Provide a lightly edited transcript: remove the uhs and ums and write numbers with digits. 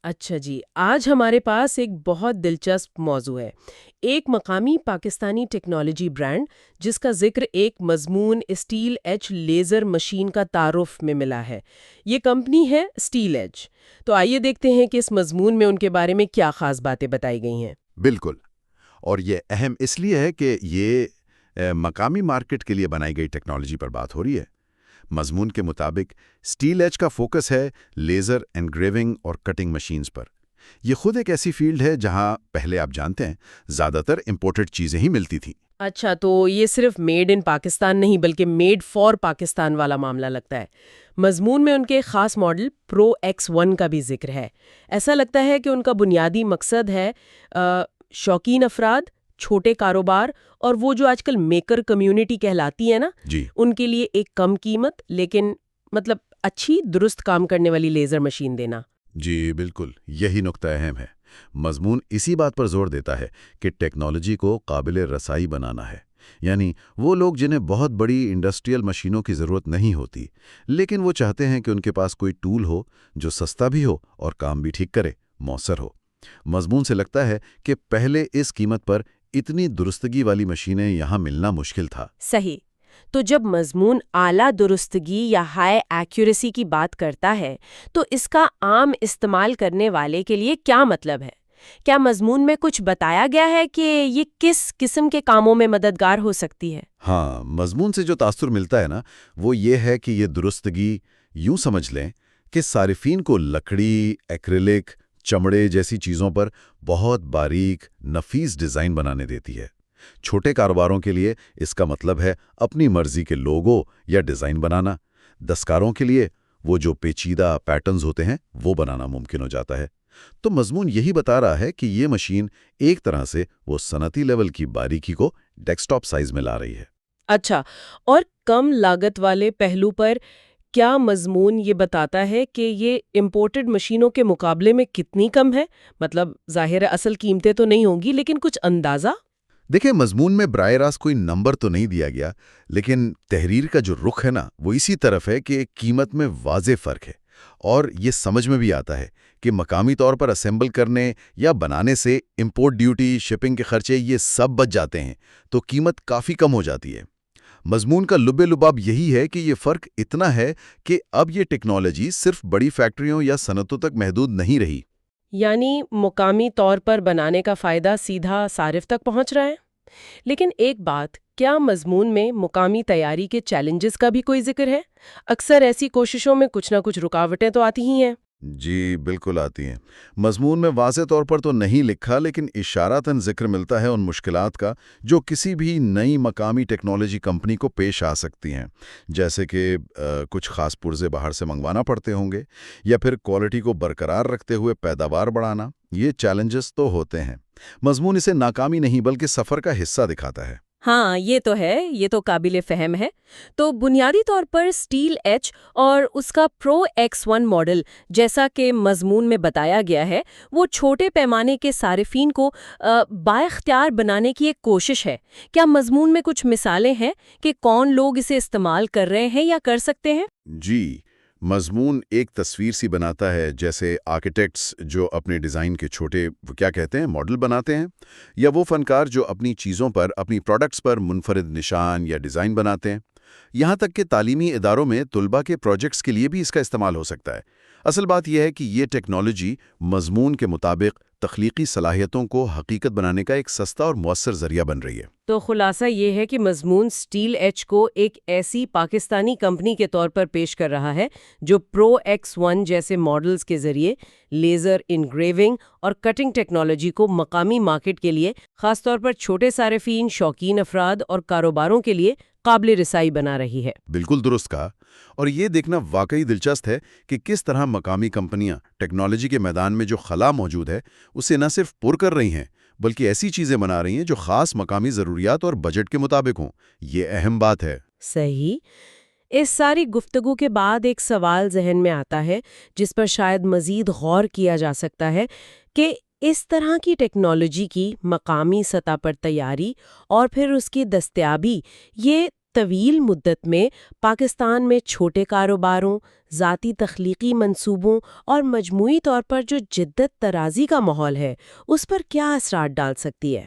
اچھا جی، آج ہمارے پاس ایک بہت دلچسپ موضوع ہے۔ ایک مقامی پاکستانی ٹیکنالوجی برانڈ جس کا ذکر ایک مضمون اسٹیل ایج لیزر مشین کا تعارف میں ملا ہے۔ یہ کمپنی ہے اسٹیل ایج۔ تو آئیے دیکھتے ہیں کہ اس مضمون میں ان کے بارے میں کیا خاص باتیں بتائی گئی ہیں۔ بالکل، اور یہ اہم اس لیے ہے کہ یہ مقامی مارکیٹ کے لیے بنائی گئی ٹیکنالوجی پر بات ہو رہی ہے۔ مضمون کے مطابق اسٹیل ایج کا فوکس ہے لیزر انگریونگ اور کٹنگ مشینز پر۔ یہ خود ایک ایسی فیلڈ ہے جہاں پہلے آپ جانتے ہیں زیادہ تر امپورٹڈ چیزیں ہی ملتی تھیں۔ اچھا، تو یہ صرف میڈ ان پاکستان نہیں بلکہ میڈ فار پاکستان والا معاملہ لگتا ہے۔ مضمون میں ان کے خاص ماڈل پرو ایکس 1 کا بھی ذکر ہے۔ ایسا لگتا ہے کہ ان کا بنیادی مقصد ہے شوقین افراد، چھوٹے کاروبار اور وہ جو آج کل میکر کمیونٹی کہلاتی ہے نا، جی ان کے لیے ایک کم قیمت لیکن اچھی درست کام کرنے والی لیزر مشین دینا۔ جی بالکل، یہی نقطہ اہم ہے۔ مضمون اسی بات پر زور دیتا ہے کہ ٹیکنالوجی کو قابل رسائی بنانا ہے، یعنی وہ لوگ جنہیں بہت بڑی انڈسٹریل مشینوں کی ضرورت نہیں ہوتی، لیکن وہ چاہتے ہیں کہ ان کے پاس کوئی ٹول ہو جو سستا بھی ہو اور کام بھی ٹھیک کرے، مؤثر ہو۔ مضمون سے لگتا ہے کہ پہلے اس قیمت پر اتنی درستگی والی مشینیں یہاں ملنا مشکل تھا۔ صحیح۔ تو جب مضمون اعلیٰ درستگی یا ہائی ایکیوریسی کی بات کرتا ہے تو اس کا عام استعمال کرنے والے کے لیے کیا مطلب ہے؟ کیا مضمون میں کچھ بتایا گیا ہے کہ یہ کس قسم کے کاموں میں مددگار ہو سکتی ہے؟ ہاں، مضمون سے جو تاثر ملتا ہے نا، وہ یہ ہے کہ یہ درستگی یوں سمجھ لیں کہ صارفین کو لکڑی، ایکریلک، چمڑے جیسی چیزوں پر بہت باریک، نفیس ڈیزائن بنانے دیتی ہے۔ چھوٹے کاروباروں کے لیے اس کا مطلب ہے اپنی مرضی کے لوگو یا ڈیزائن بنانا۔ دستکاروں کے لیے وہ جو پیچیدہ پیٹرنز ہوتے ہیں وہ بنانا ممکن ہو جاتا ہے۔ تو مضمون یہی بتا رہا ہے کہ یہ مشین ایک طرح سے وہ صنعتی لیول کی باریکی کو ڈیسک ٹاپ سائز میں لا رہی ہے۔ اچھا، اور کم لاگت والے پہلو پر کیا مضمون یہ بتاتا ہے کہ یہ امپورٹڈ مشینوں کے مقابلے میں کتنی کم ہے؟ ظاہر ہے اصل قیمتیں تو نہیں ہوں گی لیکن کچھ اندازہ؟ دیکھیں، مضمون میں براہ راست کوئی نمبر تو نہیں دیا گیا، لیکن تحریر کا جو رخ ہے نا وہ اسی طرف ہے کہ قیمت میں واضح فرق ہے، اور یہ سمجھ میں بھی آتا ہے کہ مقامی طور پر اسمبل کرنے یا بنانے سے امپورٹ ڈیوٹی، شپنگ کے خرچے یہ سب بچ جاتے ہیں، تو قیمت کافی کم ہو جاتی ہے۔ مضمون کا لب لباب یہی ہے کہ یہ فرق اتنا ہے کہ اب یہ ٹیکنالوجی صرف بڑی فیکٹریوں یا صنعتوں تک محدود نہیں رہی۔ یعنی مقامی طور پر بنانے کا فائدہ سیدھا صارف تک پہنچ رہا ہے۔ لیکن ایک بات، کیا مضمون میں مقامی تیاری کے چیلنجز کا بھی کوئی ذکر ہے؟ اکثر ایسی کوششوں میں کچھ نہ کچھ رکاوٹیں تو آتی ہی ہیں۔ جی بالکل آتی ہیں۔ مضمون میں واضح طور پر تو نہیں لکھا، لیکن اشارتاً ذکر ملتا ہے ان مشکلات کا جو کسی بھی نئی مقامی ٹیکنالوجی کمپنی کو پیش آ سکتی ہیں، جیسے کہ کچھ خاص پرزے باہر سے منگوانا پڑتے ہوں گے، یا پھر کوالٹی کو برقرار رکھتے ہوئے پیداوار بڑھانا۔ یہ چیلنجز تو ہوتے ہیں۔ مضمون اسے ناکامی نہیں بلکہ سفر کا حصہ دکھاتا ہے۔ ہاں، یہ تو ہے، یہ تو قابل فہم ہے۔ تو بنیادی طور پر اسٹیل ایچ اور اس کا پرو ایکس 1 ماڈل جیسا کہ مضمون میں بتایا گیا ہے، وہ چھوٹے پیمانے کے صارفین کو بااختیار بنانے کی ایک کوشش ہے۔ کیا مضمون میں کچھ مثالیں ہیں کہ کون لوگ اسے استعمال کر رہے ہیں یا کر سکتے ہیں؟ جی، مضمون ایک تصویر سی بناتا ہے، جیسے آرکیٹیکٹس جو اپنے ڈیزائن کے چھوٹے ماڈل بناتے ہیں، یا وہ فنکار جو اپنی چیزوں پر، اپنی پروڈکٹس پر منفرد نشان یا ڈیزائن بناتے ہیں۔ یہاں تک کہ تعلیمی اداروں میں طلباء کے پروجیکٹس کے لیے بھی اس کا استعمال ہو سکتا ہے۔ اصل بات یہ ہے کہ یہ ٹیکنالوجی مضمون کے مطابق تخلیقی صلاحیتوں کو حقیقت بنانے کا ایک سستا اور مؤثر ذریعہ بن رہی ہے۔ تو خلاصہ یہ ہے کہ مضمون اسٹیل ایچ کو ایک ایسی پاکستانی کمپنی کے طور پر پیش کر رہا ہے جو پرو ایکس 1 جیسے ماڈلز کے ذریعے لیزر انگریونگ اور کٹنگ ٹیکنالوجی کو مقامی مارکیٹ کے لیے، خاص طور پر چھوٹے صارفین، شوقین افراد اور کاروباروں کے لیے قابل رسائی بنا رہی ہے۔ بالکل درست کہا، اور یہ دیکھنا واقعی دلچسپ ہے کہ کس طرح مقامی کمپنیاں ٹیکنالوجی کے میدان میں جو خلا موجود ہے اسے نہ صرف پر کر رہی ہیں بلکہ ایسی چیزیں بنا رہی ہیں جو خاص مقامی ضروریات اور بجٹ کے مطابق ہوں۔ یہ اہم بات ہے۔ صحیح۔ اس ساری گفتگو کے بعد ایک سوال ذہن میں آتا ہے جس پر شاید مزید غور کیا جا سکتا ہے کہ اس طرح کی ٹیکنالوجی کی مقامی سطح پر تیاری اور پھر اس کی دستیابی، یہ طویل مدت میں پاکستان میں چھوٹے کاروباروں، ذاتی تخلیقی منصوبوں اور مجموعی طور پر جو جدت طرازی کا ماحول ہے اس پر کیا اثرات ڈال سکتی ہے؟